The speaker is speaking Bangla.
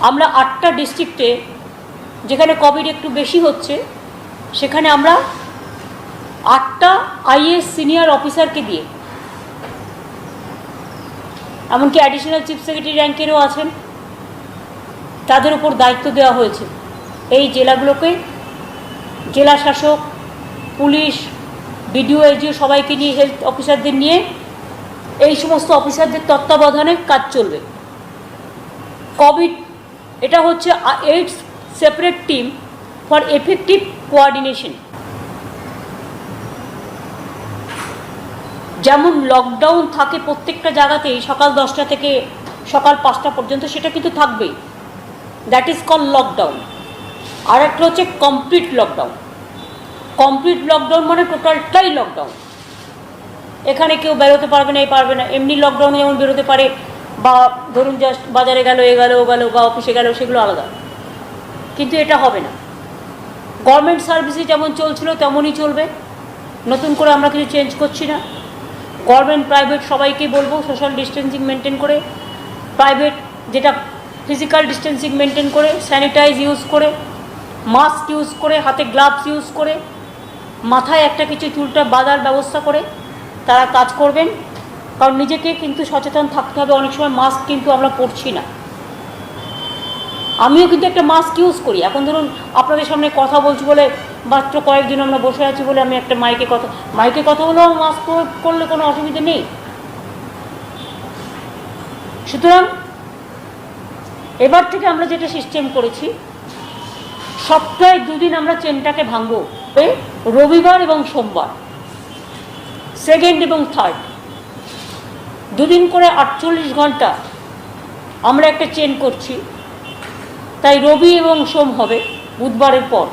আমরা 8টা ডিস্ট্রিক্টে যেখানে কোভিড একটু বেশি হচ্ছে সেখানে আমরা 8টা আইএএস সিনিয়র অফিসারকে দিয়ে, এমনকি অ্যাডিশনাল চিফ সেক্রেটারি র্যাঙ্কেরও আছেন, তাদের উপর দায়িত্ব দেওয়া হয়েছে এই জেলাগুলোকে জেলা শাসক, পুলিশ, বিডিও, এজিও সবাইকে নিয়ে, হেলথ অফিসারদের নিয়ে এই সমস্ত অফিসারদের তত্ত্বাবধানে কাজ চলবে। কোভিড এটা হচ্ছে 8 separate team for effective coordination. যেমন লকডাউন থাকে প্রত্যেকটা জায়গাতেই সকাল 10টা থেকে সকাল 5টা পর্যন্ত, সেটা কিন্তু থাকবেই, দ্যাট ইজ কল লকডাউন। আর একটা হচ্ছে কমপ্লিট লকডাউন। কমপ্লিট লকডাউন মানে টোটালটাই লকডাউন, এখানে কেউ বেরোতে পারবে না, পারবে না। এমনি লকডাউনে যেমন বেরোতে পারে, বা ধরুন জাস্ট বাজারে গেল, এ গেল, ও গেল, বা অফিসে গেল, সেগুলো আলাদা, কিন্তু এটা হবে না। গভর্নমেন্ট সার্ভিসে যেমন চলছিল তেমনই চলবে, নতুন করে আমরা কিছু চেঞ্জ করছি না। গভর্নমেন্ট প্রাইভেট সবাইকেই বলবো সোশ্যাল ডিস্টেন্সিং মেনটেন করে, প্রাইভেট যেটা ফিজিক্যাল ডিস্টেন্সিং মেনটেন করে, স্যানিটাইজ ইউজ করে, মাস্ক ইউজ করে, হাতে গ্লাভস ইউজ করে, মাথায় একটা কিছু চুলটা বাঁধার ব্যবস্থা করে তারা কাজ করবেন। কারণ নিজেকে কিন্তু সচেতন থাকতে হবে। অনেক সময় মাস্ক কিন্তু আমরা পরছি না, আমিও কিন্তু একটা মাস্ক ইউজ করি। এখন ধরুন আপনাদের সামনে কথা বলছি বলে, মাত্র কয়েকদিন আমরা বসে আছি বলে আমি একটা মাইকে কথা বলেও মাস্ক করলে কোনো অসুবিধা নেই। সুতরাং এবার থেকে আমরা যেটা সিস্টেম করেছি, সপ্তাহে 2 দিন আমরা চেনটাকে ভাঙবো, রবিবার এবং সোমবার, 2nd এবং 3rd, 2 দিন করে 48 ঘন্টা আমরা একটা চেন করছি। তাই রবি এবং সোম হবে বুধবারের পর।